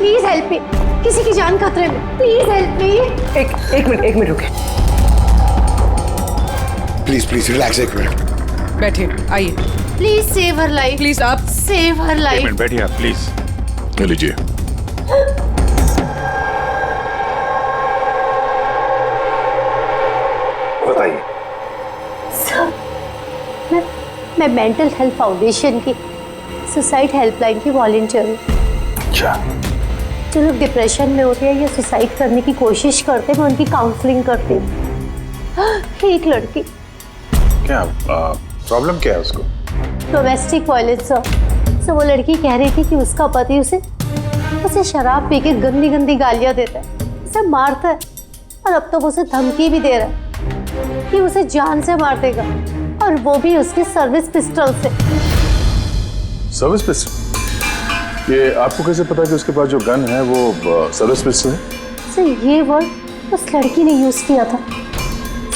Please help me, किसी की जान खतरे में, प्लीज हेल्प मी। एक मिनट रुके। प्लीज रिलैक्स, एक मिनट। बैठिए, आइए। Please save her life, please आप सेव हर एक लाइफ। मिनट बैठिए आप प्लीज। ले लीजिए। बताइए। सर, मैं मेंटल हेल्थ फाउंडेशन की सुसाइड हेल्पलाइन की वॉलंटियर हूँ। अच्छा। जो लोग डिप्रेशन में होते हैं या सुसाइड करने की कोशिश करते हैं, मैं उनकी काउंसलिंग करती हूँ। एक लड़की, क्या प्रॉब्लम क्या है उसको? Domestic violence sir. वो लड़की कह रही थी कि उसका पति उसे शराब पी के गंदी गंदी गालियां देता है, उसे मारता है, और अब तो वो उसे धमकी भी दे रहा है कि उसे जान से मार देगा, और वो भी उसके सर्विस पिस्टल से। Service pistol? ये आपको कैसे पता कि उसके पास जो गन है वो सर्विस पिस्टल है? सर, ये वर्ड उस लड़की ने यूज किया था,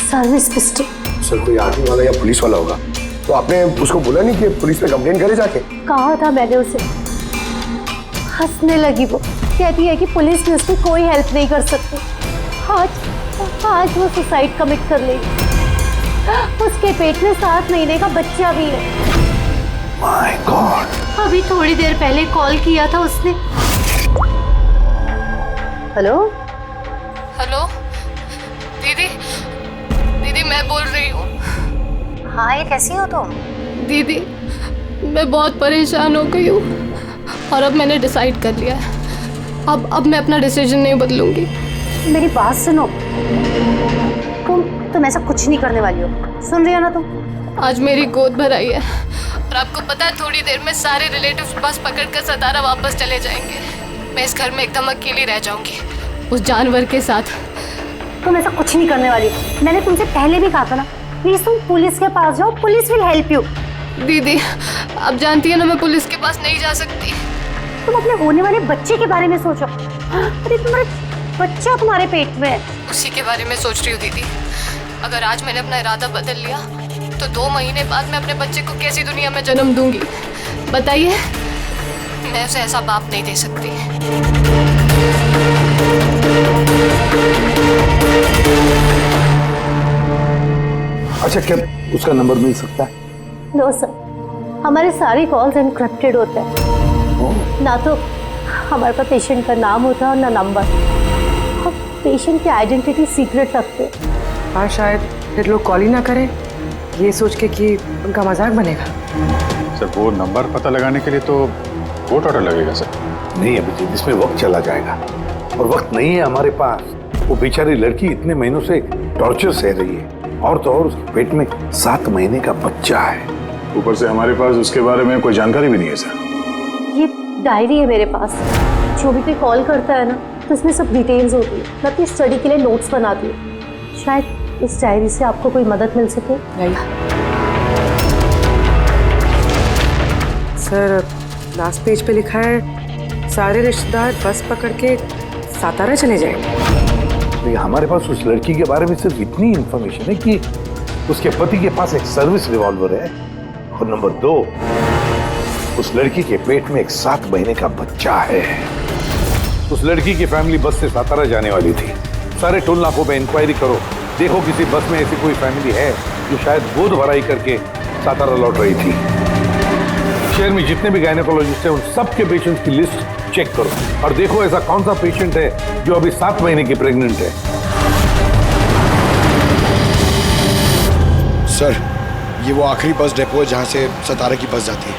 सर्विस पिस्टल। सर, कोई आर्मी वाला या पुलिस वाला होगा, तो आपने उसको बोला नहीं कि पुलिस में कंप्लेंट करे जाके? कहा था मैंने उसे। हंसने लगी वो, कहती है कि पुलिस में उसकी कोई हेल्प नहीं कर सकती। आज वो सुसाइड कमिट कर लेगी। उसके पेट में 7 महीने का बच्चा भी है। My God. अभी थोड़ी देर पहले कॉल किया था उसने। हेलो हेलो दीदी मैं बोल रही हूँ। हाँ, ये कैसी हो तुम? दीदी, मैं बहुत परेशान हो गई हूँ, और अब मैंने डिसाइड कर लिया है। अब मैं अपना डिसीजन नहीं बदलूंगी। मेरी बात सुनो, तुम ऐसा कुछ नहीं करने वाली हो, सुन रही हो ना तुम? आज मेरी गोद भराई है, और आपको पता है थोड़ी देर में सारे रिलेटिव्स बस पकड़कर सतारा वापस चले जाएंगे। मैं इस घर में एकदम अकेली रह जाऊंगी, उस जानवर के साथ। तुम ऐसा कुछ नहीं करने वाली हो, मैंने तुमसे पहले भी कहा था ना। प्लीज तुम पुलिस के पास जाओ, पुलिस विल हेल्प यू। दीदी, आप जानती है ना मैं पुलिस के पास नहीं जा सकती। तुम अपने होने वाले बच्चे के बारे में सोचो। अरे तुम्हारे बच्चा तुम्हारे पेट में है। उसी के बारे में सोच रही हूँ दीदी। अगर आज मैंने अपना इरादा बदल लिया तो 2 महीने बाद मैं अपने बच्चे को कैसी दुनिया में जन्म दूंगी? बताइए, मैं उसे ऐसा बाप नहीं दे सकती। अच्छा, क्या उसका नंबर मिल सकता है? नो सर, हमारे सारे कॉल्स एनक्रिप्टेड होते हैं। ना तो हमारे पास पेशेंट का नाम होता है और ना नंबर। हम पेशेंट की आइडेंटिटी सीक्रेट रखते हैं। हाँ, शायद फिर लोग कॉल ही ना करें, ये सोच के कि उनका मजाक बनेगा। सर, वो नंबर पता लगाने के लिए तो बहुत ऑर्डर लगेगा सर। नहीं अभिजीत, इसमें वक्त चला जाएगा, और वक्त नहीं है हमारे पास। वो बेचारी लड़की इतने महीनों से टॉर्चर सह रही है, और तो और उसके पेट में 7 महीने का बच्चा है। ऊपर से हमारे पास उसके बारे में कोई जानकारी भी नहीं है सर। ये डायरी है मेरे पास, जो भी कोई कॉल करता है ना तो इसमें सब डिटेल्स होती है। मैं अपनी स्टडी के लिए नोट्स बनाती हूँ, शायद इस डायरी से आपको कोई मदद मिल सके। सर, लास्ट पेज पे लिखा है सारे रिश्तेदार बस पकड़ के सातारा चले जाएंगे। हमारे पास उस लड़की के बारे में सिर्फ इतनी इंफॉर्मेशन है कि उसके पति के पास एक सर्विस रिवॉल्वर है, और नंबर 2, उस लड़की के पेट में एक 7 महीने का बच्चा है। उस लड़की की फैमिली बस से सातारा जाने वाली थी। सारे टोल नाकों पे इंक्वायरी करो, देखो किसी बस में ऐसी कोई फैमिली है जो शायद गोद भराई करके सातारा लौट रही थी। शहर में जितने भी गायनेकोलॉजिस्ट हैं उन सब के पेशेंट्स की लिस्ट चेक करो, और देखो ऐसा कौन सा पेशेंट है जो अभी 7 महीने की प्रेग्नेंट है। सर, ये वो आखिरी बस डिपो है जहाँ से सतारा की बस जाती है।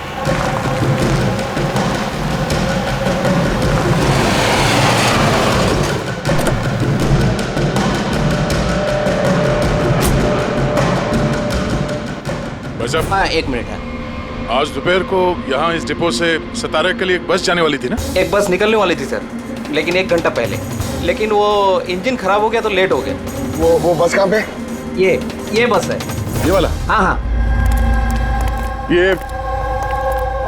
हाँ, 1 मिनट है। आज दोपहर को यहाँ इस डिपो से सतारा के लिए एक बस जाने वाली थी ना? एक बस निकलने वाली थी सर, लेकिन 1 घंटा पहले। लेकिन वो इंजन खराब हो गया तो लेट हो गया। वो बस कहाँ पे? ये बस है। ये वाला? हाँ। ये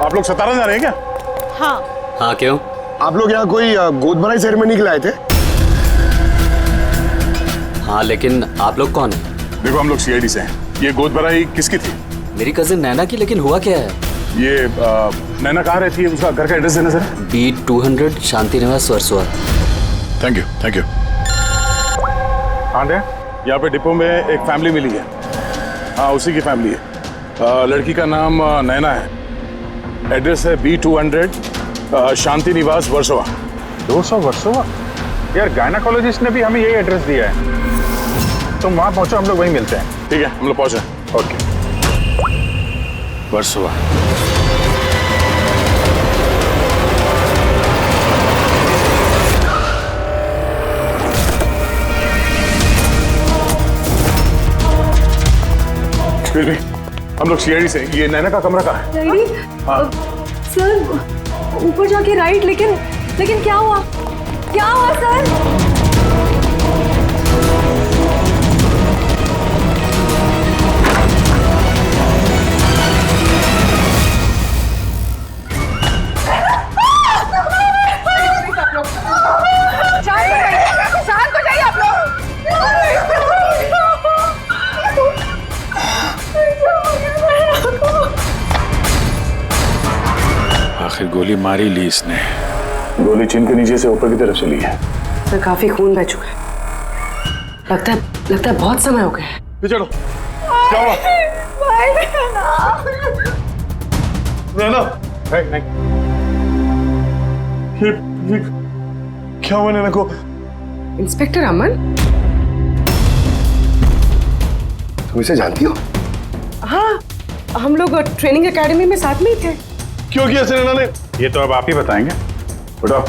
आप लोग सतारा जा रहे हैं क्या? हाँ, क्यों? आप लोग यहाँ कोई गोद भराई सेरेमनी के लिए आए थे? हाँ, लेकिन आप लोग कौन हैं? देखो, हम लोग CID से हैं। ये गोद भराई किसकी थी? मेरी कजिन नैना की। लेकिन हुआ क्या है? ये नैना कहाँ रहती है, उसका घर का एड्रेस देना सर। B200 शांति निवास वर्सोवा। Thank you. हाँ दे, यहाँ पे डिपो में एक फैमिली मिली है। हाँ, उसी की फैमिली है। लड़की का नाम नैना है। एड्रेस है B200 शांति निवास वर्सोवा। 200 वर्सोवा? यार गायनाकोलॉजिस्ट ने भी हमें यही एड्रेस दिया है। तुम वहां पहुंचो, हम लोग वहीं मिलते हैं। ठीक है, हम लोग पहुंचे। ओके। वर्सोवा। फिर भी हम लोग सीआईडी से, ये नैना का कमरा कहाँ है? हाँ। सर ऊपर जाके राइट, लेकिन क्या हुआ सर? शांत हो जाइए आप लोग। आखिर गोली मारी ली इसने। गोली चिन के नीचे से ऊपर की तरफ चली है। सर काफी खून बह चुका है। लगता है बहुत समय हो गया है। चलो, क्या हुआ? नैना, नहीं। ये क्या हुआ नैना को? इंस्पेक्टर अमन, तुम इसे जानती हो? हाँ, हम लोग ट्रेनिंग एकेडमी में साथ में ही थे। क्यों किया ऐसे नैना ने? ये तो अब आप ही बताएंगे। बताओ।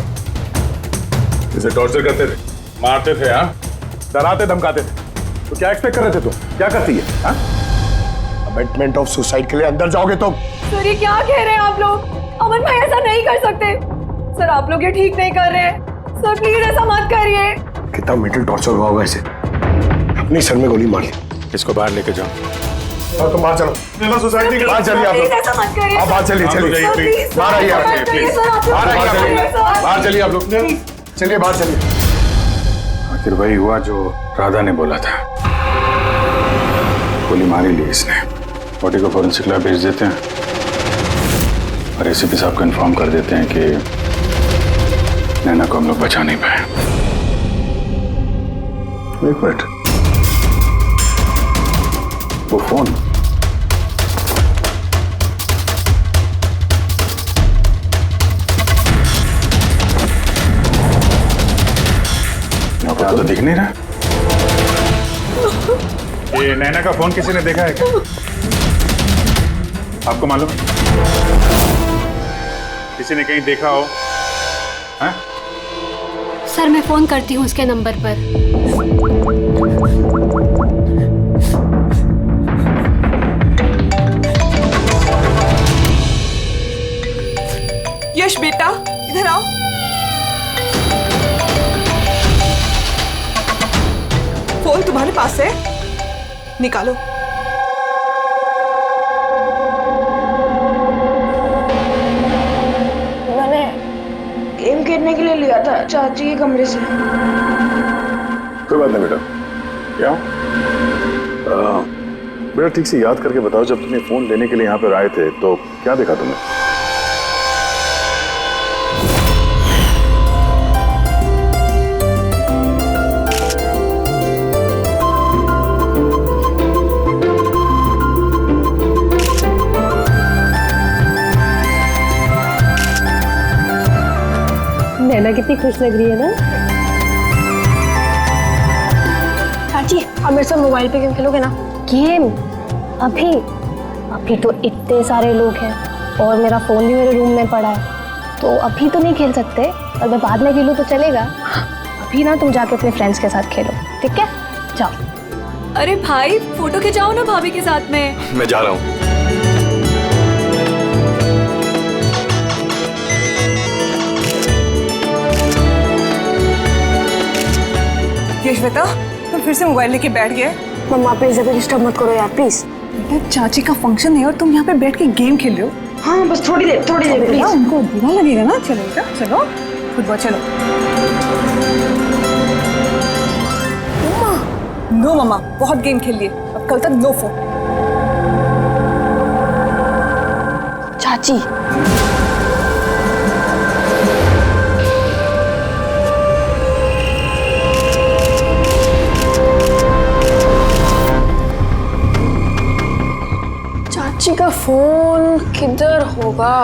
इसे टॉर्चर करते थे, मारते थे, हाँ, डराते धमकाते थे, तो क्या एक्सपेक्ट कर रहे थे तुम? क्या करती है? हाँ, अबेटमेंट ऑफ सुसाइड के लिए अंदर जाओगे तो? सर ये क्या कह रहे हैं आप लोग? अमन भाई ऐसा नहीं कर सकते सर, आप लोग ये ठीक नहीं कर रहे हैं सर, प्लीज ऐसा मत करिए। कितना मेंटल टॉर्चर हुआ होगा इसे, अपनी सर में गोली मार ली। इसको बाहर लेके जाओ। और तुम बाहर चलो। नैना सोसाइटी के बाहर चलिए आप लोग। ऐसा मत करिए। आप बाहर चलिए, चलिए प्लीज। बाहर आइए आप, प्लीज बाहर चलिए आप लोग। चलिए बाहर चलिए। आखिर वही हुआ जो राधा ने बोला था। गोली मारी ली इसने। बॉडी को फॉरेंसिक लैब भेज देते हैं और एसीपी साहब को इन्फॉर्म कर देते हैं कि नैना को हम लोग बचा नहीं पाए। एक मिनट, वो फोन यहाँ तो दिख नहीं रहा। ये नैना का फोन किसी ने देखा है क्या? आपको मालूम है? किसी ने कहीं देखा हो? हाँ? सर मैं फोन करती हूँ उसके नंबर पर। यश बेटा इधर आओ। फोन तुम्हारे पास है, निकालो। मैंने गेम खेलने के लिए लिया था चाची के कमरे से। कोई बात नहीं बेटा। क्या बेटा, ठीक से याद करके बताओ, जब तुमने फोन लेने के लिए यहाँ पर आए थे तो क्या देखा तुमने? नैना कितनी खुश लग रही है ना। चाची अब मेरे साथ मोबाइल पे गेम खेलोगे ना? गेम? अभी तो इतने सारे लोग हैं और मेरा फोन भी मेरे रूम में पड़ा है, तो अभी तो नहीं खेल सकते, और मैं बाद में खेलूँ तो चलेगा। अभी ना तुम जाके अपने फ्रेंड्स के साथ खेलो, ठीक है? जाओ। अरे भाई फोटो खिंचाओ ना भाभी के साथ में। मैं जा रहा हूँ। यशवेता तुम फिर से मोबाइल लेके बैठ गए। मम्मा प्लीज अभी डिस्टर्ब मत करो यार, प्लीज। चाची का फंक्शन है और तुम यहाँ पे बैठ के गेम खेल रहे हो। हाँ बस थोड़ी देर प्लीज। उनको बुरा लगेगा ना। चलो बेटा चलो, फुटबॉल चलो। नो मम्मा बहुत गेम खेल लिए, अब कल तक नो फोन। चाची। चाची का फोन किधर होगा?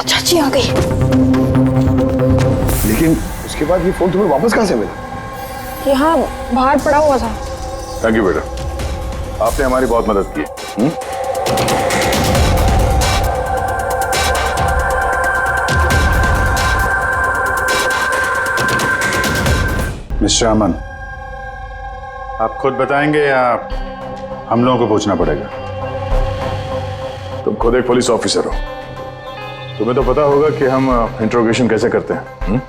चाची आ गई। लेकिन उसके बाद ये फोन तुम्हें वापस कहाँ से मिला? यहाँ बाहर पड़ा हुआ था। थैंक यू बेटा, आपने हमारी बहुत मदद की। मिस्टर अमन, आप खुद बताएंगे या हम लोगों को पूछना पड़ेगा? तुम खुद एक पुलिस ऑफिसर हो, तुम्हें तो पता होगा कि हम इंट्रोगेशन कैसे करते हैं।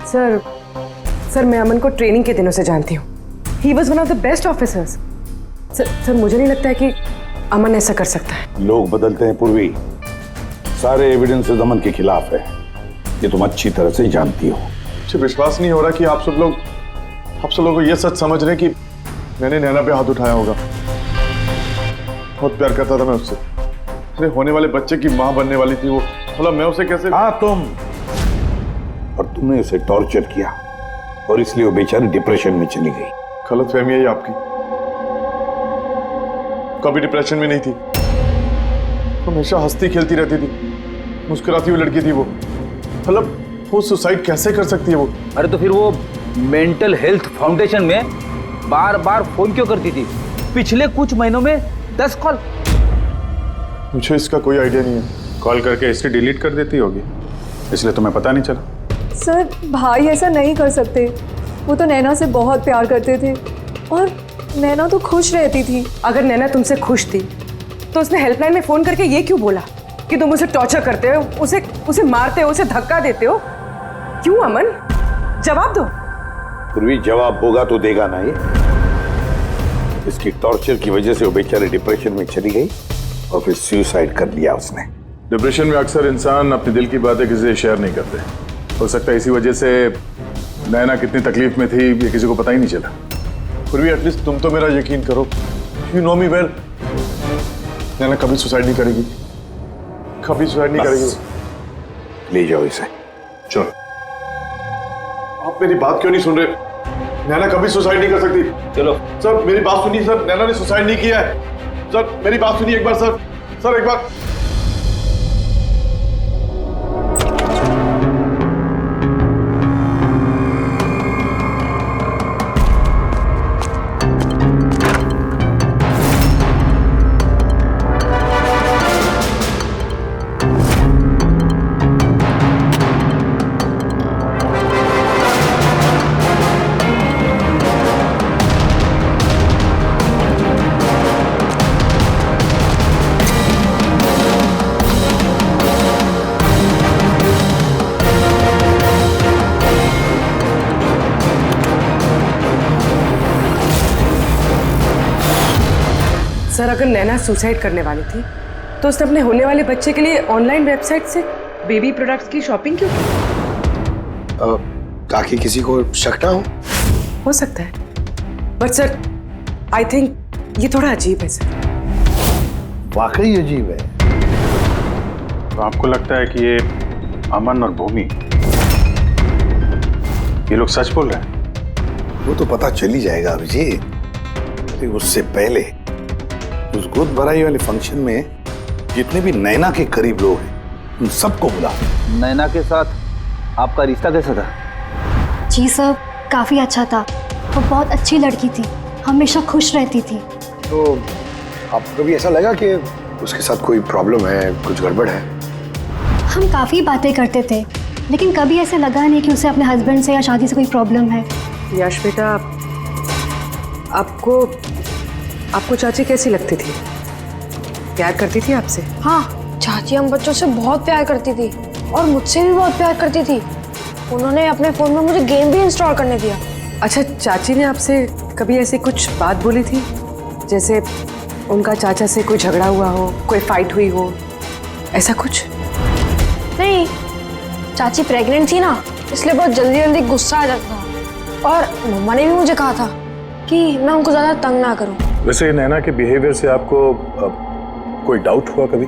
सर मैं अमन को ट्रेनिंग के दिनों से जानती हूँ। He was one of the best officers. Sir मुझे नहीं लगता है कि अमन ऐसा कर सकता है। लोग बदलते हैं पूर्वी, सारे एविडेंसेस अमन के खिलाफ है, ये तुम अच्छी तरह से जानती हो। मुझे विश्वास नहीं हो रहा कि आप सब लोग को ये सच समझ रहे हैं कि मैंने नैना पे हाथ उठाया होगा। बहुत प्यार करता था मैं उससे, मेरे होने वाले बच्चे की माँ बनने वाली थी वो। मतलब मैं उसे कैसे? हाँ तुम, और तुमने उसे टॉर्चर किया और इसलिए वो बेचारी डिप्रेशन में चली गई। गलतफहमी है ये आपकी, कभी डिप्रेशन में नहीं थी, हमेशा हंसती खेलती रहती थी, मुस्कुराती हुई लड़की थी वो। मतलब वो सुसाइड कैसे कर सकती है वो? अरे तो फिर वो मेंटल हेल्थ फाउंडेशन में बार बार फोन क्यों करती थी? पिछले कुछ महीनों में 10 कॉल। मुझे इसका कोई आइडिया नहीं है। कॉल करके हिस्ट्री डिलीट कर देती होगी, इसलिए तुम्हें पता नहीं चला। सर भाई ऐसा नहीं कर सकते, वो तो नैना से बहुत प्यार करते थे और नैना तो खुश रहती थी। अगर नैना तुमसे खुश थी तो उसने हेल्पलाइन में फोन करके ये क्यों बोला कि तुम उसे टॉर्चर करते हो, उसे मारते हो, उसे धक्का देते हो? क्यों अमन? जवाब दो। पूर्वी जवाब होगा तो देगा ना ये। इसकी टॉर्चर की वजह से वो बेचारी डिप्रेशन में चली गई और फिर सुसाइड कर लिया उसने। डिप्रेशन में अक्सर इंसान अपने दिल की बातें किसी से शेयर नहीं करते। हो सकता है इसी वजह से नैना कितनी तकलीफ में थी ये किसी को पता ही नहीं चला। फिर भी एटलीस्ट तुम तो मेरा यकीन करो, यू नो मी वेल, नैना कभी सुसाइड नहीं करेगी, कभी सुसाइड नहीं करेगी। ले जाओ इसे। चलो, आप मेरी बात क्यों नहीं सुन रहे? नैना कभी सुसाइड नहीं कर सकती। चलो सर मेरी बात सुनिए सर, नैना ने सुसाइड नहीं किया है। सर मेरी बात सुनिए एक बार सर, सर एक बार। सर अगर नैना सुसाइड करने वाली थी तो उसने अपने होने वाले बच्चे के लिए ऑनलाइन वेबसाइट से बेबी प्रोडक्ट्स की शॉपिंग क्यों की? ताकि किसी को शक ना हो सकता है, बट सर आई थिंक ये थोड़ा अजीब है सर। वाकई अजीब है। तो आपको लगता है कि ये अमन और भूमि ये लोग सच बोल रहे हैं? वो तो पता चल ही जाएगा अभिजीत। लेकिन उससे पहले उस गोद भराई वाले फंक्शन में जितने भी नैना के करीब लोग हैं उन सबको बुला। नैना के साथ आपका रिश्ता कैसा था? जी सर, काफ़ी अच्छा था। वो बहुत अच्छी लड़की थी, हमेशा खुश रहती थी। तो आपको भी ऐसा लगा कि उसके साथ कोई प्रॉब्लम है, कुछ गड़बड़ है? हम काफ़ी बातें करते थे, लेकिन कभी ऐसे लगा नहीं कि उसे अपने हस्बैंड से या शादी से कोई प्रॉब्लम है। यश बेटा, आपको चाची कैसी लगती थी? प्यार करती थी आपसे? हाँ, चाची हम बच्चों से बहुत प्यार करती थी और मुझसे भी बहुत प्यार करती थी। उन्होंने अपने फोन में मुझे गेम भी इंस्टॉल करने दिया। अच्छा, चाची ने आपसे कभी ऐसे कुछ बात बोली थी जैसे उनका चाचा से कोई झगड़ा हुआ हो, कोई फाइट हुई हो, ऐसा कुछ? नहीं, चाची प्रेग्नेंट थी ना, इसलिए बहुत जल्दी जल्दी गुस्सा आ जाता था। और मम्मा ने भी मुझे कहा था कि मैं उनको ज़्यादा तंग ना करूं। वैसे नैना के बिहेवियर से आपको कोई डाउट हुआ कभी?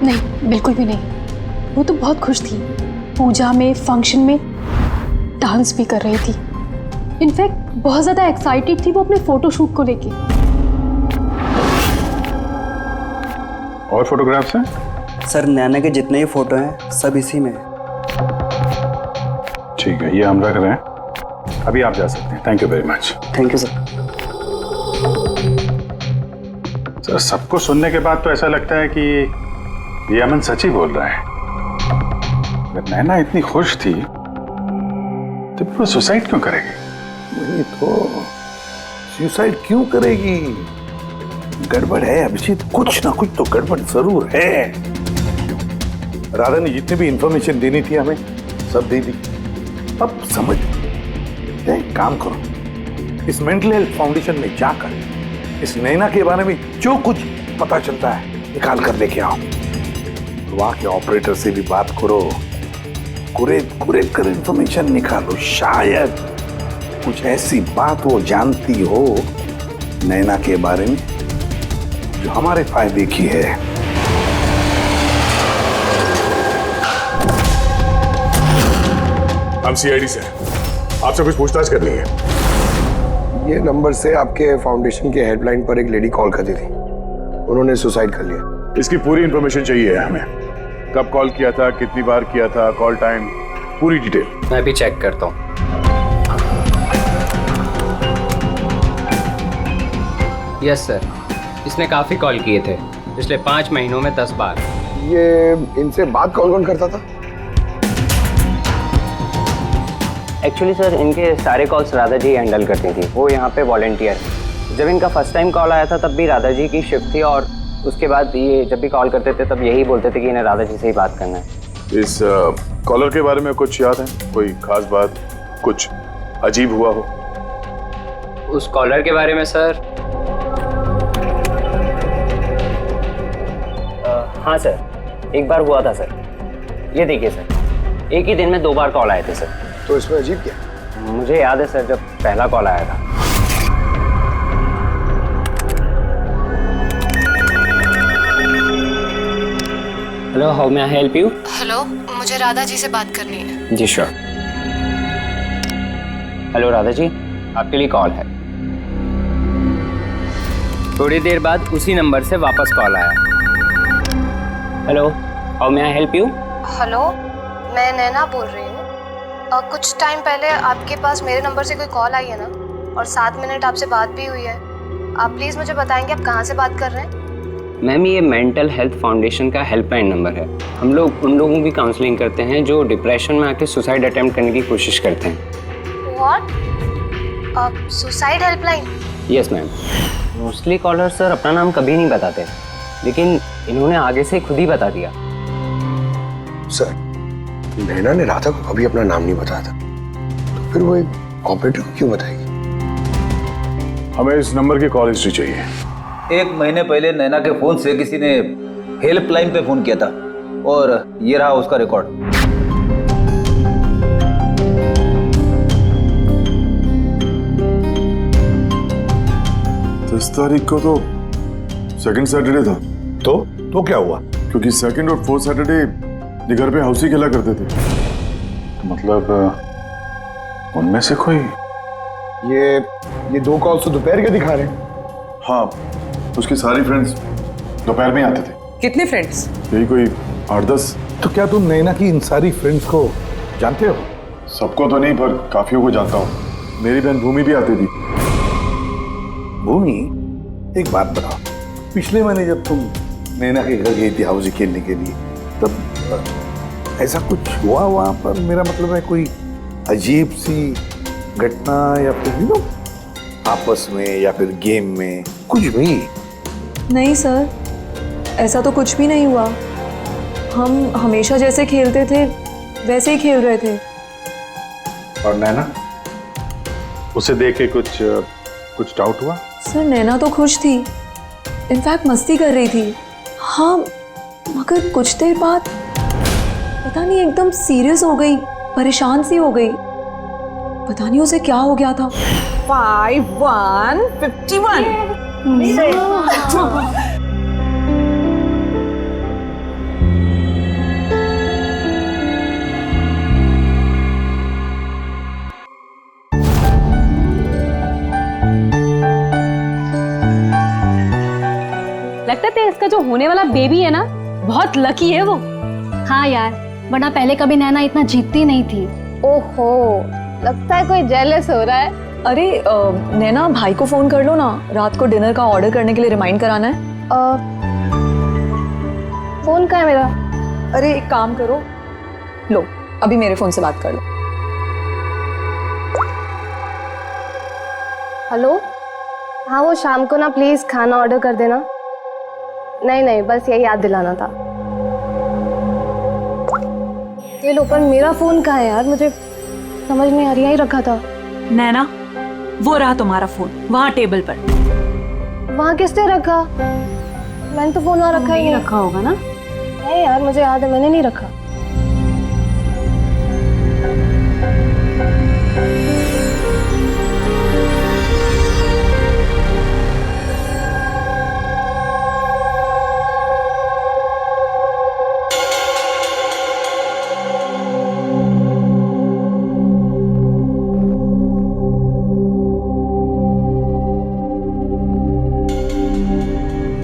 नहीं, बिल्कुल भी नहीं। वो तो बहुत खुश थी, पूजा में, फंक्शन में डांस भी कर रही थी। इनफैक्ट बहुत ज़्यादा एक्साइटेड थी वो अपने फोटोशूट को लेके। और फोटोग्राफ्स हैं? सर नैना के जितने ही फोटो हैं सब इसी में है। ठीक है, ये हम रख रहे हैं, अभी आप जा सकते हैं। Thank you very much. Thank you sir. Sir सबको सुनने के बाद तो ऐसा लगता है कि ये अमन सच ही बोल रहा है। अगर नैना इतनी खुश थी तो वो सुसाइड क्यों करेगी? वही तो, सुसाइड क्यों करेगी? गड़बड़ है अभिजीत, कुछ ना कुछ तो गड़बड़ जरूर है। राधा ने जितनी भी इंफॉर्मेशन देनी थी हमें सब दे दी। अब समझ, एक काम करो, इस मेंटल हेल्थ फाउंडेशन में जाकर इस नैना के बारे में जो कुछ पता चलता है निकाल कर लेके आओ। वहां के ऑपरेटर से भी बात करो, कुरेद कर इंफॉर्मेशन निकालो। शायद कुछ ऐसी बात वो जानती हो नैना के बारे में जो हमारे फायदे की है। हम सीआईडी से हैं, आपसे कुछ पूछताछ करनी है। ये नंबर से आपके फाउंडेशन के हेल्पलाइन पर एक लेडी कॉल करती थी, उन्होंने सुसाइड कर लिया। इसकी पूरी इंफॉर्मेशन चाहिए हमें, कब कॉल किया था, कितनी बार किया था, कॉल टाइम, पूरी डिटेल। मैं भी चेक करता हूँ। यस सर, इसने काफ़ी कॉल किए थे पिछले 5 महीनों में 10 बार। ये इनसे बात कौन कौन करता था? एक्चुअली सर इनके सारे कॉल्स राधा जी हैंडल करती थी, वो यहाँ पे वॉलंटियर। जब इनका फर्स्ट टाइम कॉल आया था तब भी राधा जी की शिफ्ट थी, और उसके बाद ये जब भी कॉल करते थे तब यही बोलते थे कि इन्हें राधा जी से ही बात करना है। इस कॉलर के बारे में कुछ याद है? कोई खास बात, कुछ अजीब हुआ हो? उस कॉलर के बारे में सर, हाँ सर, एक बार हुआ था सर। ये देखिए सर, एक ही दिन में 2 बार कॉल आए थे सर। तो इसमें अजीब क्या? मुझे याद है सर, जब पहला कॉल आया था। Hello, how may I help you? Hello, मुझे राधा जी से बात करनी है। जी श्योर। हेलो राधा जी, आपके लिए कॉल है। थोड़ी देर बाद उसी नंबर से वापस कॉल आया। Hello, how may I help you? Hello, मैं नैना बोल रही हूँ। कुछ टाइम पहले आपके पास मेरे नंबर से कोई कॉल आई है ना, और 7 मिनट आपसे बात भी हुई है। आप प्लीज़ मुझे बताएंगे आप कहाँ से बात कर रहे हैं? मैम, ये मेंटल हेल्थ फाउंडेशन का हेल्पलाइन नंबर है। हम लोग उन लोगों की काउंसलिंग करते हैं जो डिप्रेशन में आके सुसाइड अटेम्प्ट करने की कोशिश करते हैं। What? Suicide helpline? Yes ma'am. Mostly caller sir अपना नाम कभी नहीं बताते, लेकिन इन्होंने आगे से खुद ही बता दिया। सर, नैना ने राधा को कभी अपना नाम नहीं बताया था, तो फिर वो एक ऑपरेटर को क्यों बताएगी? हमें इस नंबर की कॉल हिस्ट्री चाहिए। 1 महीने पहले नैना के फोन से किसी ने हेल्पलाइन पे फोन किया था, और ये रहा उसका रिकॉर्ड। 10 तारीख को तो सेकंड सैटरडे था। तो क्या हुआ? क्योंकि सेकंड और 4th सैटरडे ये घर पे हाउसी खेला करते थे। मतलब उनमें से कोई। ये 2 कॉल्स तो दोपहर के दिखा रहे हैं। हाँ, उसकी सारी फ्रेंड्स दोपहर में आते थे। कितने फ्रेंड्स? यही कोई 8-10। तो क्या तुम नैना की इन सारी फ्रेंड्स को जानते हो? सबको तो नहीं, पर काफियों को जानता हूँ। मेरी बहन भूमि भी आती थी। भूमि, एक बात बताओ, पिछले महीने जब तुम नैना के घर गई थी हाउसी खेलने के लिए, तब ऐसा कुछ हुआ वहां पर? मेरा मतलब है कोई अजीब सी घटना, या फिर आपस में या फिर गेम में कुछ भी? नहीं सर, ऐसा तो कुछ भी नहीं हुआ। हम हमेशा जैसे खेलते थे वैसे ही खेल रहे थे। और नैना, उसे देख के कुछ डाउट हुआ? सर नैना तो खुश थी, इनफैक्ट मस्ती कर रही थी। हाँ, मगर कुछ देर बाद पता नहीं एकदम सीरियस हो गई, परेशान सी हो गई। पता नहीं उसे क्या हो गया था। 5151 लगता है इसका जो होने वाला बेबी है ना, बहुत लकी है वो। हाँ यार, वरना पहले कभी नैना इतना जीतती नहीं थी। ओहो, लगता है कोई जेलस हो रहा है। अरे नैना, भाई को फोन कर लो ना, रात को डिनर का ऑर्डर करने के लिए रिमाइंड कराना है। फोन कहाँ है मेरा? अरे एक काम करो, लो अभी मेरे फोन से बात कर लो। हेलो, हाँ वो शाम को ना प्लीज खाना ऑर्डर कर देना। नहीं, बस यही याद दिलाना था। ये लो, पर मेरा फोन कहाँ है यार, मुझे समझ नहीं आ रही। यही रखा था। नैना, वो रहा तुम्हारा फोन वहाँ टेबल पर। वहाँ किसने रखा? मैंने तो फोन वहाँ रखा ही नहीं। रखा होगा ना? नहीं यार, मुझे याद है मैंने नहीं रखा।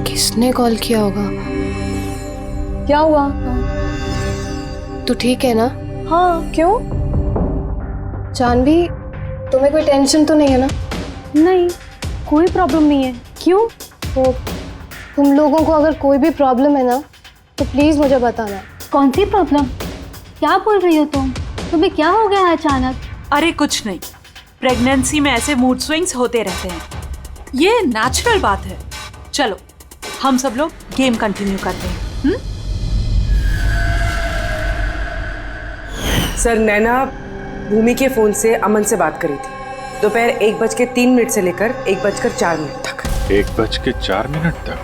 किसने कॉल किया होगा? क्या हुआ? तू ठीक है ना? हाँ, क्यों? जानवी, तुम्हें कोई टेंशन तो नहीं है ना? नहीं, कोई प्रॉब्लम नहीं है। क्यों? तो तुम लोगों को अगर कोई भी प्रॉब्लम है ना, तो प्लीज मुझे बताना। कौन सी प्रॉब्लम? क्या बोल रही हो तुम? तुम्हें क्या हो गया अचानक? अरे कुछ नहीं, प्रेगनेंसी में ऐसे मूड स्विंग्स होते रहते हैं, ये नेचुरल बात है। चलो हम सब लोग गेम कंटिन्यू करते हैं। सर, नैना भूमि के फोन से अमन से बात करी थी दोपहर 1:03 से लेकर 1:04 तक। 1:04 तक?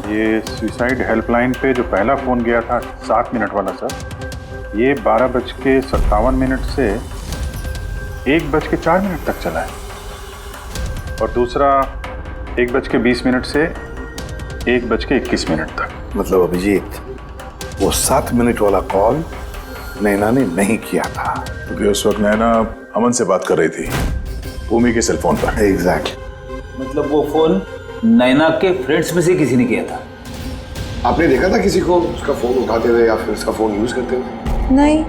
ये सुसाइड हेल्पलाइन पे जो पहला फोन गया था 7 मिनट वाला सर, ये 12:57 से 1:04 तक चला है, और दूसरा 1:20 से 1:21 तक। मतलब अभिजीत, वो 7 मिनट वाला कॉल नैना ने नहीं किया था, क्योंकि उस वक्त नैना अमन से बात कर रही थी भूमि के सेल फोन पर। एग्जैक्टली। मतलब वो फोन नैना के फ्रेंड्स में से किसी ने किया था? आपने देखा था किसी को उसका फोन उठाते हुए या फिर उसका फोन यूज करते हुए? नहीं,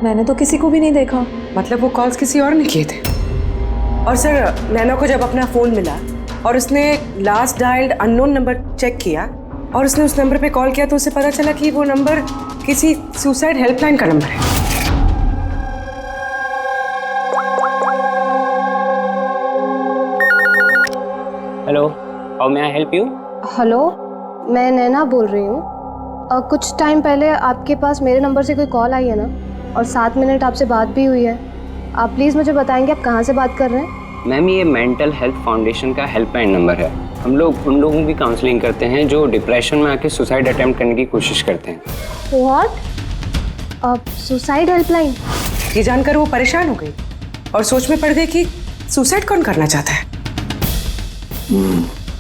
मैंने तो किसी को भी नहीं देखा। मतलब वो कॉल्स किसी और ने किए थे। और सर, नैना को जब अपना फोन मिला और उसने last dialled unknown number check किया और उसने उस नंबर पे कॉल किया, तो उसे पता चला कि वो नंबर किसी सुसाइड हेल्पलाइन का नंबर है। Hello, how may I help you? Hello, मैं नैना बोल रही हूँ। कुछ टाइम पहले आपके पास मेरे नंबर से कोई कॉल आई है ना, और 7 मिनट आपसे बात भी हुई है। आप प्लीज़ मुझे बताएंगे आप कहाँ से बात कर रहे हैं? मैम, ये मेंटल हेल्थ फाउंडेशन का हेल्पलाइन नंबर है। हम लोग उन लोगों की काउंसलिंग करते हैं जो डिप्रेशन में आके सुसाइड अटेम्प्ट करने की कोशिश करते हैं। व्हाट? Suicide helpline? ये जानकर वो परेशान हो गई और सोच में पड़ गई कि सुसाइड कौन करना चाहता है।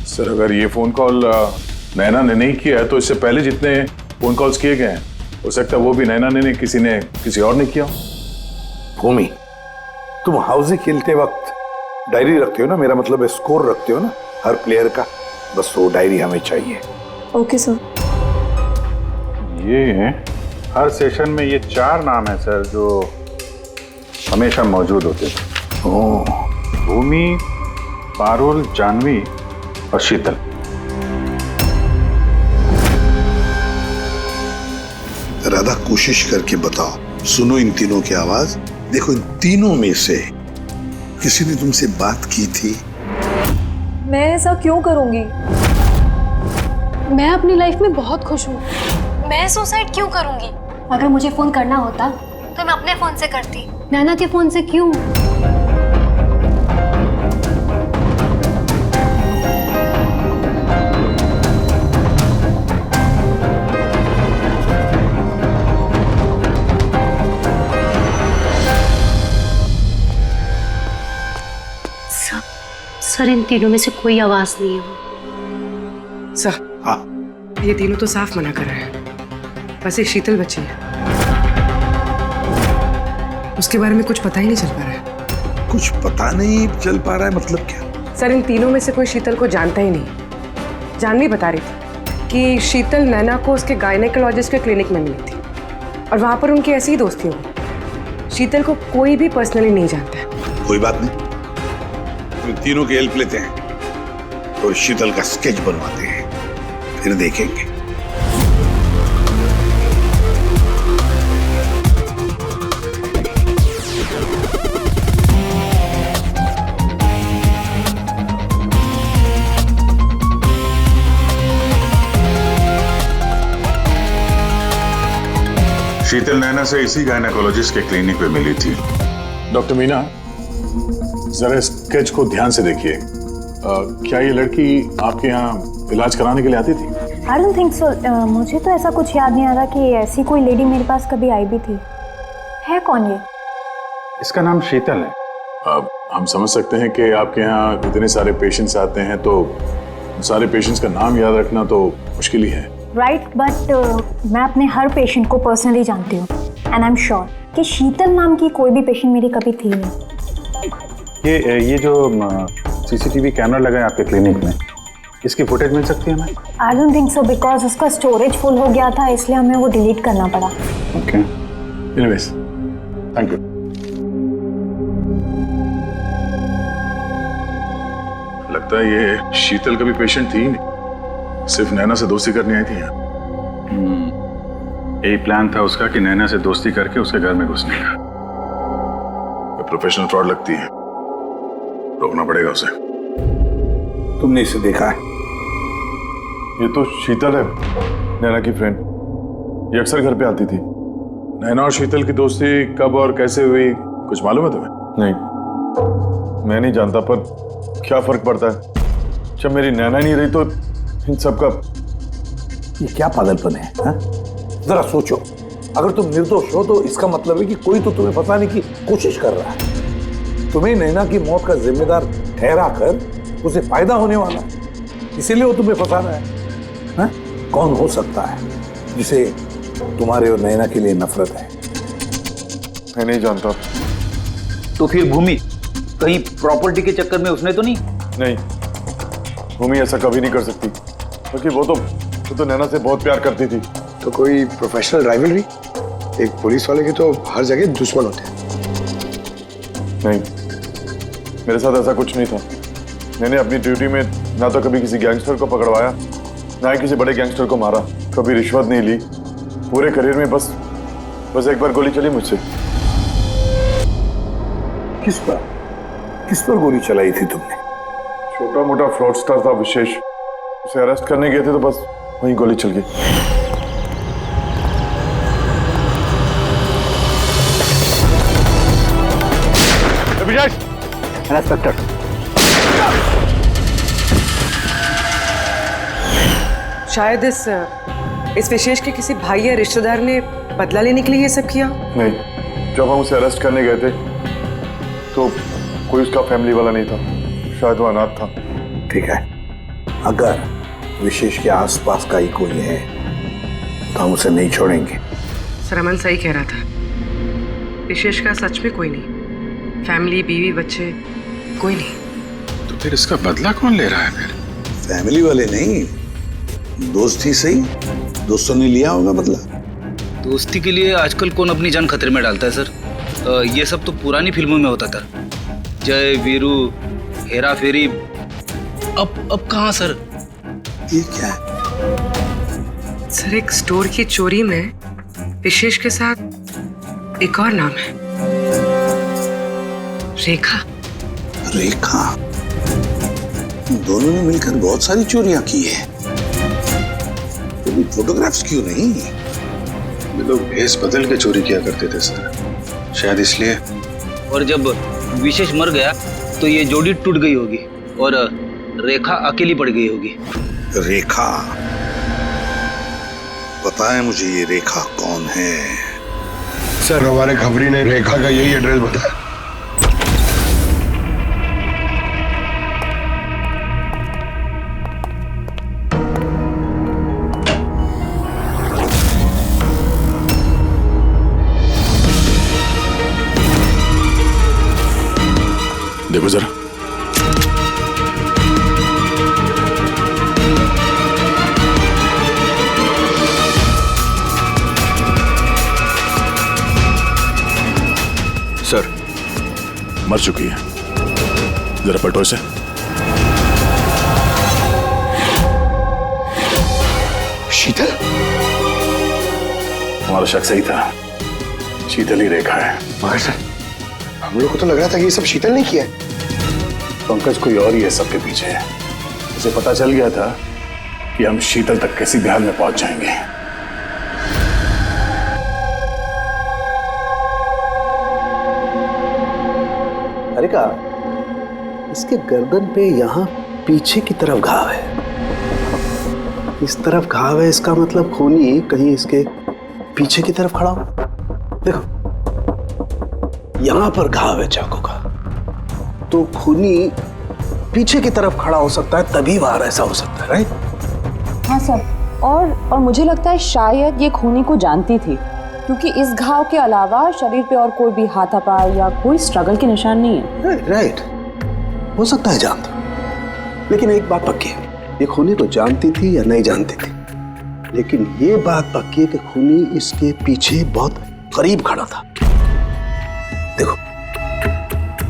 सर, अगर ये फोन कॉल नैना ने नहीं किया है, तो इससे पहले जितने फोन कॉल्स किए गए हैं, हो सकता है वो भी नैना ने नहीं, किसी और ने किया। भूमि, तुम हाउसी खेलते वक्त डायरी रखते हो ना? मेरा मतलब है स्कोर रखते हो ना हर प्लेयर का? बस वो डायरी हमें चाहिए। Okay sir. ये हर सेशन में ये 4 नाम है सर जो हमेशा मौजूद होते थे। भूमि, पारुल, जानवी और शीतल। राधा, कोशिश करके बताओ। सुनो इन तीनों की आवाज। देखो, इन तीनों में से किसी ने तुमसे बात की थी? मैं ऐसा क्यों करूंगी? मैं अपनी लाइफ में बहुत खुश हूँ। मैं सुसाइड क्यों करूंगी? अगर मुझे फोन करना होता तो मैं अपने फोन से करती, नैना के फोन से क्यों? सर इन तीनों में से कोई आवाज नहीं है। सर हाँ ये तीनों तो साफ मना कर रहे हैं, बस एक शीतल बची है, उसके बारे में कुछ पता ही नहीं चल पा रहा है। कुछ पता नहीं चल पा रहा है मतलब क्या? सर इन तीनों में से कोई शीतल को जानता ही नहीं। जानवी बता रही थी कि शीतल नैना को उसके गायनेकोलॉजिस्ट के क्लिनिक में मिली थी और वहां पर उनकी ऐसी ही दोस्ती हो गई। शीतल को कोई भी पर्सनली नहीं जानता है। कोई बात नहीं, इन तीनों की हेल्प लेते हैं और शीतल का स्केच बनवाते हैं, फिर देखेंगे। शीतल नैना से इसी गायनेकोलॉजिस्ट के क्लिनिक पे मिली थी। डॉक्टर मीना, जरा स्केच को ध्यान से देखिए। क्या ये लड़की आपके यहाँ इलाज कराने के लिए आती थी? I don't think so. मुझे तो ऐसा कुछ याद नहीं आ रहा कि ऐसी कोई लेडी मेरे पास कभी आई भी थी। है कौन ये? इसका नाम शीतल है। अब हम समझ सकते हैं कि आपके यहाँ इतने सारे पेशेंट्स आते हैं तो सारे पेशेंट्स का नाम याद रखना तो मुश्किल ही है। राइट, बट मैं अपने हर पेशेंट को पर्सनली जानती हूँ एंड आई एम श्योर कि शीतल नाम की कोई भी पेशेंट मेरी कभी थी नहीं। ये जो सीसीटीवी कैमरा लगा है आपके क्लिनिक में, इसकी फुटेज मिल सकती है हमें? I don't think so, because उसका स्टोरेज फुल हो गया था, इसलिए हमें वो डिलीट करना पड़ा। Okay, anyways, thank you. लगता है ये शीतल का भी पेशेंट थी ही नहीं, सिर्फ नैना से दोस्ती करने आई थी यहाँ। यही प्लान था उसका कि नैना से दोस्ती करके उसके घर में घुसने का। प्रोफेशनल फ्रॉड लगती है, रोकना पड़ेगा उसे। तुमने इसे देखा है? ये तो शीतल है, नैना की फ्रेंड। ये अक्सर घर पे आती थी। नैना और शीतल की दोस्ती कब और कैसे हुई कुछ मालूम है तुम्हें? नहीं, मैं नहीं जानता, पर क्या फर्क पड़ता है? जब मेरी नैना नहीं रही तो इन सब का ये क्या पागलपन है हा? जरा सोचो, अगर तुम निर्दोष हो तो इसका मतलब है कि कोई तो तुम्हें फंसाने की कोशिश कर रहा है। तुम्हें नैना की मौत का जिम्मेदार ठहरा कर उसे फायदा होने वाला, इसीलिए वो तुम्हें फंसा रहा है। हा? कौन हो सकता है जिसे तुम्हारे और नैना के लिए नफरत है? मैं नहीं जानता। तो फिर भूमि कहीं प्रॉपर्टी के चक्कर में उसने तो नहीं? नहीं, भूमि ऐसा कभी नहीं कर सकती, क्योंकि वो तो नैना से बहुत प्यार करती थी। तो कोई प्रोफेशनल राइवलरी? एक पुलिस वाले के तो हर जगह दुश्मन होते हैं। नहीं, मेरे साथ ऐसा कुछ नहीं था। मैंने अपनी ड्यूटी में ना तो कभी किसी गैंगस्टर को पकड़वाया, ना ही किसी बड़े गैंगस्टर को मारा, कभी रिश्वत नहीं ली। पूरे करियर में बस एक बार गोली चली मुझसे। किस पर गोली चलाई थी तुमने? छोटा मोटा फ्रॉडस्टर था विशेष, उसे अरेस्ट करने गए थे तो बस वहीं गोली चल गई। इंस्पेक्टर, शायद इस विशेष के किसी भाई या रिश्तेदार ने बदला लेने के लिए ये सब किया। नहीं, जब हम उसे अरेस्ट करने गए थे तो कोई उसका फैमिली वाला नहीं था, शायद वो अनाथ था। ठीक है, अगर विशेष के आसपास का ही कोई है तो हम उसे नहीं छोड़ेंगे। सर अमन सही कह रहा था, विशेष का सच में कोई नहीं, फैमिली, बीवी, बच्चे कोई नहीं। तो फिर इसका बदला कौन ले रहा है? फिर फैमिली वाले नहीं, दोस्त ही सही। दोस्तों ने लिया होगा बदला। दोस्ती के लिए आजकल कौन अपनी जान खतरे में डालता है सर? ये सब तो पुरानी फिल्मों में होता था, जय वीरू, हेरा फेरी। अब कहाँ सर? ये क्या है? सर एक स्टोर की चोरी में विशेष के साथ एक और नाम है, रेखा। रेखा? दोनों ने मिलकर बहुत सारी चोरियां की है, फोटोग्राफ्स क्यों नहीं? ये लोग भेस बदल के चोरी किया करते थे सर, शायद इसलिए। और जब विशेष मर गया तो ये जोड़ी टूट गई होगी और रेखा अकेली पड़ गई होगी। रेखा? पता है मुझे ये रेखा कौन है। सर हमारे खबरी ने रेखा का यही एड्रेस बताया। देखो जरा। सर, मर चुकी है। जरा पलटो इसे। शीतल? तुम्हारा शक सही था, शीतल ही रेखा है। मगर सर, हम लोग को तो लग रहा था कि ये सब शीतल ने किया है। पंकज कोई और ही है सबके पीछे। उसे पता चल गया था कि हम शीतल तक किसी भी हाल में पहुंच जाएंगे। अरे का इसके गर्दन पे यहाँ पीछे की तरफ घाव है, इस तरफ घाव है, इसका मतलब खूनी कहीं इसके पीछे की तरफ खड़ा हो। देखो यहाँ पर घाव है चाकू का, तो खूनी पीछे की तरफ खड़ा हो सकता है, तभी वार ऐसा हो सकता है, राइट? हाँ सर, और मुझे लगता है शायद ये खूनी को जानती थी, क्योंकि इस घाव के अलावा शरीर पे और कोई भी हाथापाई या कोई स्ट्रगल के निशान नहीं है। राइट, हो सकता है जानती, लेकिन एक बात पक्की है, ये खूनी को जानती थी या नहीं जानती थी, लेकिन ये बात पक्की है कि खूनी इसके पीछे बहुत करीब खड़ा था। देखो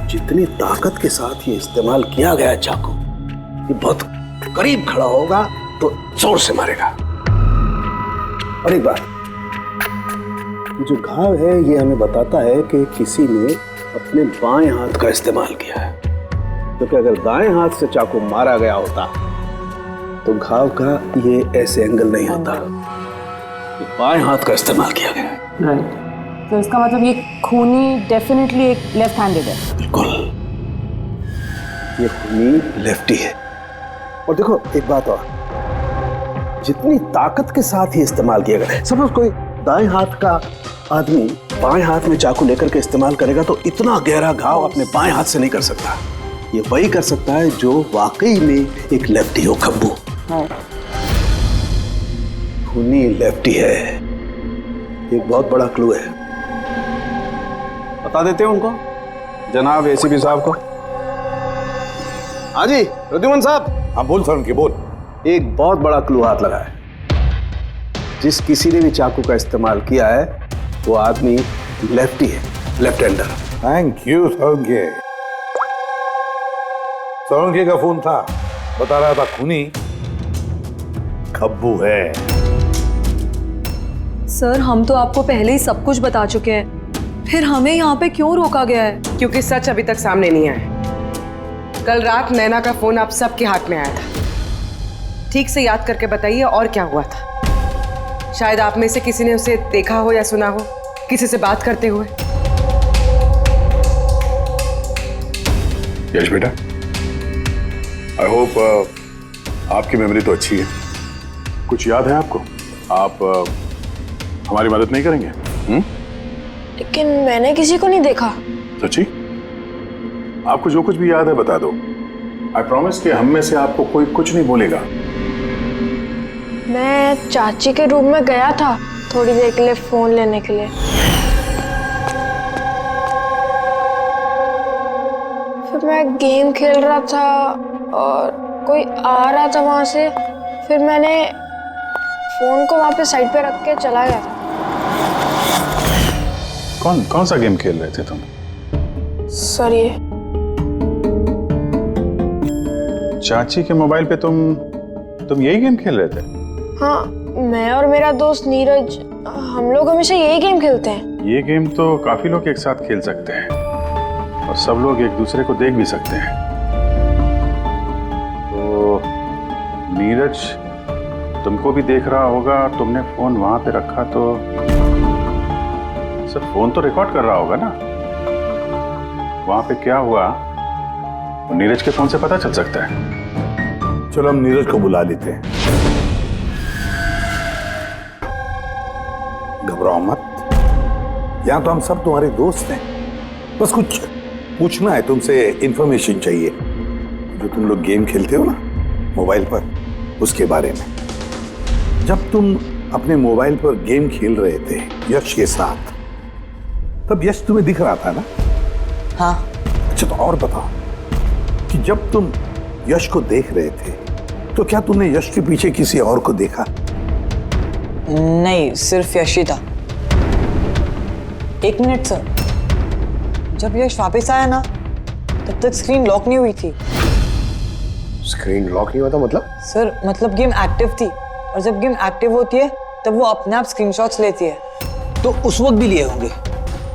जितनी ताकत के साथ ये इस्तेमाल किया गया चाकू, ये बहुत करीब खड़ा होगा तो जोर से मारेगा। और एक बात, जो घाव है ये हमें बताता है कि किसी ने अपने बाएं हाथ का इस्तेमाल किया है, क्योंकि अगर दाएं हाथ से चाकू मारा गया होता तो घाव का ये ऐसे एंगल नहीं होता। ये बाएं हाथ का इस्तेमाल किया गया है। राइट, तो इसका मतलब ये खूनी डेफिनेटली एक लेफ्ट हैंडेड है। बिल्कुल, ये खूनी लेफ्टी है। और देखो एक बात और, जितनी ताकत के साथ ही इस्तेमाल किया गया, सपोज कोई दाएं हाथ का आदमी बाएं हाथ में चाकू लेकर के इस्तेमाल करेगा तो इतना गहरा घाव अपने बाएं हाथ से नहीं कर सकता। ये वही कर सकता है जो वाकई में एक लेफ्टी हो, खब्बू। खूनी लेफ्टी है, एक बहुत बड़ा क्लू है। बता देते हैं उनको, जनाब एसीपी साहब को। हाँ जी रुद्धिमान साहब। हाँ बोल सर, उनके बोल। एक बहुत बड़ा क्लू हाथ लगा है। जिस किसी ने भी चाकू का इस्तेमाल किया है वो आदमी लेफ्टी है, लेफ्ट हैंडर। थैंक यू सोंगे। सोंगे का फोन था, बता रहा था खूनी खब्बू है। सर हम तो आपको पहले ही सब कुछ बता चुके हैं, फिर हमें यहाँ पे क्यों रोका गया है? क्योंकि सच अभी तक सामने नहीं आया। कल रात नैना का फोन आप सबके हाथ में आया था। ठीक से याद करके बताइए और क्या हुआ था। शायद आप में से किसी ने उसे देखा हो या सुना हो किसी से बात करते हुए। यश बेटा, आई होप आपकी मेमोरी तो अच्छी है, कुछ याद है आपको? आप हमारी मदद नहीं करेंगे? लेकिन मैंने किसी को नहीं देखा। सच्ची? आपको जो कुछ भी याद है बता दो। आई प्रॉमिस कि हम में से आपको कोई कुछ नहीं बोलेगा। मैं चाची के रूम में गया था थोड़ी देर के लिए फोन लेने के लिए। फिर मैं गेम खेल रहा था और कोई आ रहा था वहां से, फिर मैंने फोन को वहां पे साइड पे रख के चला गया था। कौन सा गेम खेल रहे थे तुम? सर ये चाची के मोबाइल पे तुम यही गेम खेल रहे थे? हाँ, मैं और मेरा दोस्त नीरज, हम लोग हमेशा यही गेम खेलते हैं। ये गेम तो काफी लोग एक साथ खेल सकते हैं और सब लोग एक दूसरे को देख भी सकते हैं। तो नीरज तुमको भी देख रहा होगा, तुमने फोन वहां पे रखा तो सर फोन तो रिकॉर्ड कर रहा होगा ना। वहां पे क्या हुआ वो नीरज के फोन से पता चल सकता है। चलो हम नीरज को बुला लेते हैं। घबराओ मत, यहाँ तो हम सब तुम्हारे दोस्त हैं। बस कुछ पूछना है तुमसे, इंफॉर्मेशन चाहिए। जो तुम लोग गेम खेलते हो ना मोबाइल पर, उसके बारे में। जब तुम अपने मोबाइल पर गेम खेल रहे थे यश के साथ, तब यश तुम्हें दिख रहा था ना? हाँ। अच्छा तो और बताओ, कि जब तुम यश को देख रहे थे तो क्या तुमने यश के पीछे किसी और को देखा? नहीं, सिर्फ यश ही था। 1 मिनट सर, जब यश वापस आया ना तब तक स्क्रीन लॉक नहीं हुई थी। स्क्रीन लॉक नहीं हुआ था मतलब? सर मतलब गेम एक्टिव थी, और जब गेम एक्टिव होती है तब वो अपने आप स्क्रीनशॉट्स लेती है। तो उस वक्त भी लिए होंगे,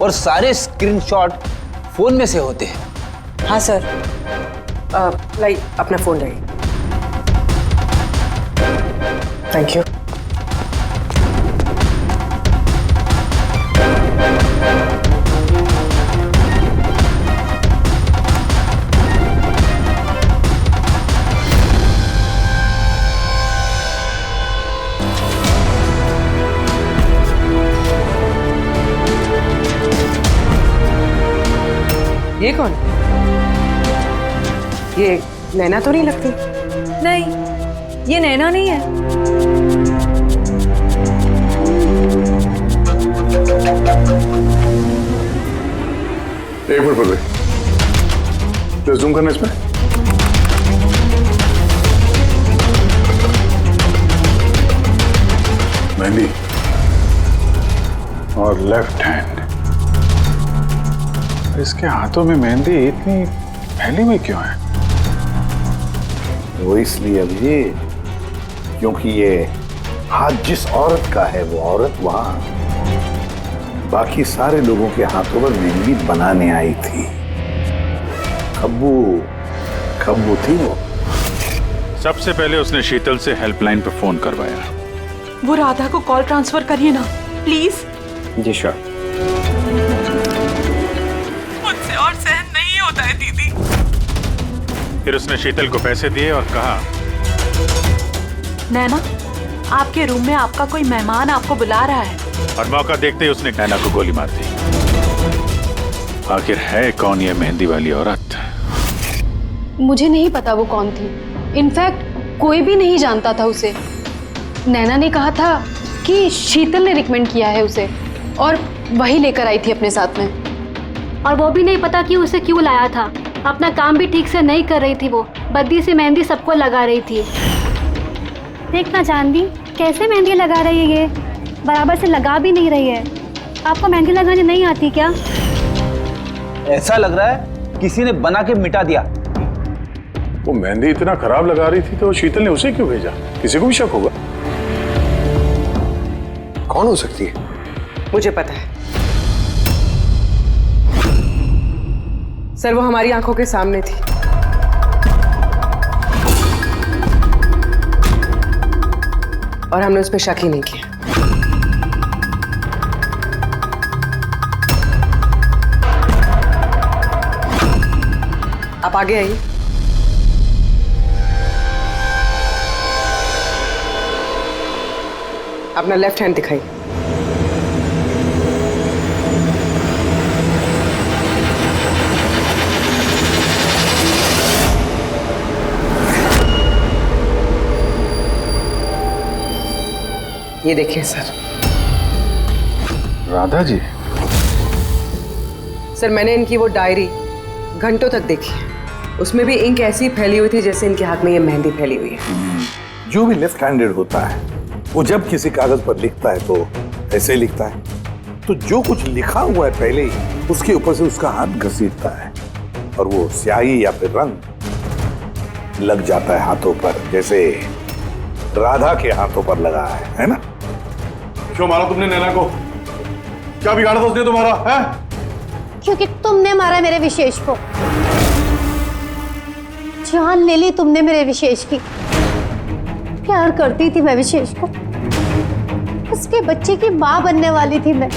और सारे स्क्रीनशॉट फोन में से होते हैं। हाँ सर। लाई अपना फोन लाइए। Thank you. ये कौन? ये नैना तो नहीं लगती। नहीं, ये नैना नहीं है। एक मिनट पर जस्ट जूम करना इसमें। मेहंदी और लेफ्ट हैंड। इसके हाथों में मेहंदी इतनी फैली हुई क्यों है? वो इसलिए अभी क्योंकि ये हाथ जिस औरत का है वो औरत वहां बाकी सारे लोगों के हाथों पर मेहंदी बनाने आई थी। खब्बू थी वो। सबसे पहले उसने शीतल से हेल्पलाइन पर फोन करवाया। वो राधा को कॉल ट्रांसफर करिए ना प्लीज। Ji sure. मुझसे और सहन नहीं होता है दीदी। फिर उसने शीतल को पैसे दिए और कहा, नैना आपके रूम में आपका कोई मेहमान आपको बुला रहा है। और मौका देखते ही उसने नैना को गोली मार दी। आखिर है कौन ये मेहंदी वाली औरत? मुझे नहीं पता वो कौन थी। इनफैक्ट कोई भी नहीं जानता था उसे। नैना ने कहा था कि शीतल ने रिकमेंड किया है उसे, और वही लेकर आई थी अपने साथ में। और वो भी नहीं पता कि उसे क्यों लाया था। अपना काम भी ठीक से नहीं कर रही थी वो, बद्दी से मेहंदी सबको लगा रही थी। देखना चांदी कैसे मेहंदी लगा रही है, ये बराबर से लगा भी नहीं रही है। आपको मेहंदी लगाने नहीं आती क्या? ऐसा लग रहा है किसी ने बना के मिटा दिया। वो मेहंदी इतना खराब लगा रही थी तो शीतल ने उसे क्यों भेजा? किसी को भी शक होगा। कौन हो सकती है? मुझे पता है सर, वो हमारी आंखों के सामने थी। और हमने उस पर शक ही नहीं किया। आप आगे आइए। अपना लेफ्ट हैंड दिखाइए। ये देखिए सर। राधा जी? सर मैंने इनकी वो डायरी घंटों तक देखी है। उसमें भी इंक ऐसी फैली हुई थी जैसे इनके हाथ में ये मेहंदी फैली हुई है। जो भी लेफ्ट हैंडेड होता है वो जब किसी कागज पर लिखता है तो ऐसे लिखता है। तो जो कुछ लिखा हुआ है पहले ही उसके ऊपर से उसका हाथ घसीटता है और वो स्याही या फिर रंग लग जाता है हाथों पर, जैसे राधा के हाथों पर लगा है ना? क्यों मारा तुमने नैना को? क्या बिगाड़ा था उसने तुम्हारा? है? क्योंकि तुमने मारा मेरे विशेष को। जान ले ली तुमने मेरे विशेष की। प्यार करती थी मैं विशेष को, उसके बच्चे की मां बनने वाली थी मैं।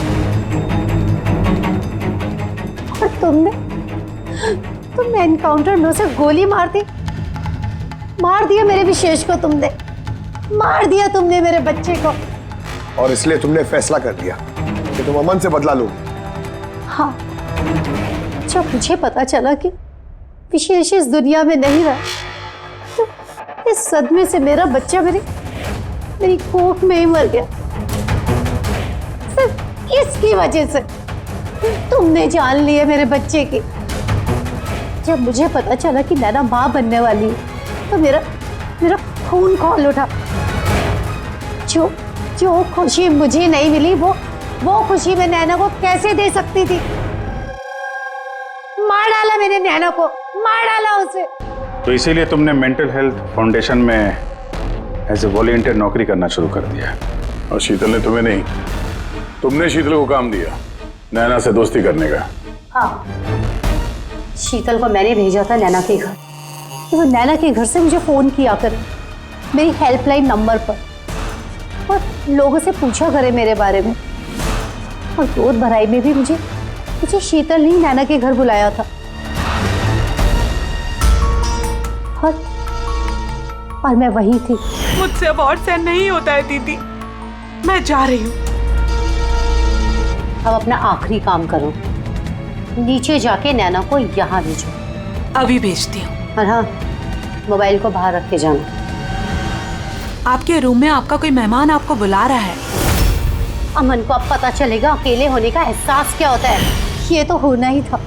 और तुमने एनकाउंटर में उसे गोली मार दिया मेरे विशेष को। तुमने मार दिया तुमने मेरे बच्चे को। और इसलिए तुमने फैसला कर लिया कि तुम अमन से बदला लोगी? हाँ, जब मुझे पता चला कि विशेष इस दुनिया में नहीं रहा तो इस सदमे से मेरा बच्चा मेरी कोख में ही मर गया। सिर्फ इसकी वजह से तुमने जान ली है मेरे बच्चे की। जब मुझे पता चला कि नैना माँ बनने वाली है तो मेरा मेरा खून खौल उठा। जो जो खुशी मुझे नहीं मिली वो खुशी मैं नैना को कैसे दे सकती थी। मार डाला मैंने नैना को, मार डाला उसे। तो इसीलिए तुमने मेंटल हेल्थ फाउंडेशन में एज ए वॉलंटियर नौकरी करना शुरू कर दिया। और शीतल ने तुम्हें नहीं, तुमने शीतल को काम दिया नैना से दोस्ती करने का। हाँ, शीतल को मैंने भेजा था नैना के घर कि वो नैना के घर से मुझे फोन किया करे मेरी हेल्पलाइन नंबर पर और लोगों से पूछा करे मेरे बारे में। और दूध भराई में भी मुझे शीतल ने नैना के घर बुलाया था। और मैं वही थी। मुझसे अब और सहन नहीं होता है दीदी, मैं जा रही हूँ। अब अपना आखिरी काम करो, नीचे जाके नैना को यहाँ भेजो। अभी भेजती हूँ। और हाँ, मोबाइल को बाहर रख के जाना। आपके रूम में आपका कोई मेहमान आपको बुला रहा है। अमन को अब पता चलेगा अकेले होने का एहसास क्या होता है। ये तो होना ही था।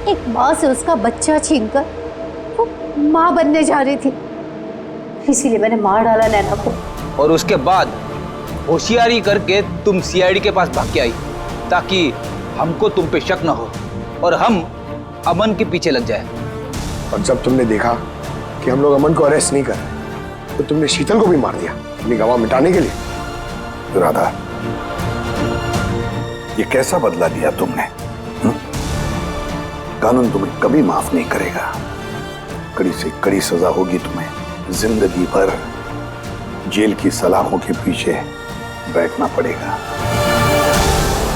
एक माँ से उसका बच्चा छीनकर वो माँ बनने जा रही थी, इसीलिए मैंने मार डाला नैना को। और उसके बाद होशियारी करके तुम सीआईडी के पास भाग के आई ताकि हमको तुम पे शक न हो और हम अमन के पीछे लग जाए। और जब तुमने देखा कि हम लोग अमन को अरेस्ट नहीं कर रहे तो तुमने शीतल को भी मार दिया अपनी गवाह मिटाने के लिए। राधा, ये कैसा बदला लिया तुमने? कानून तुम्हें कभी माफ नहीं करेगा। कड़ी से कड़ी सजा होगी तुम्हें। जिंदगी भर जेल की सलाखों के पीछे बैठना पड़ेगा।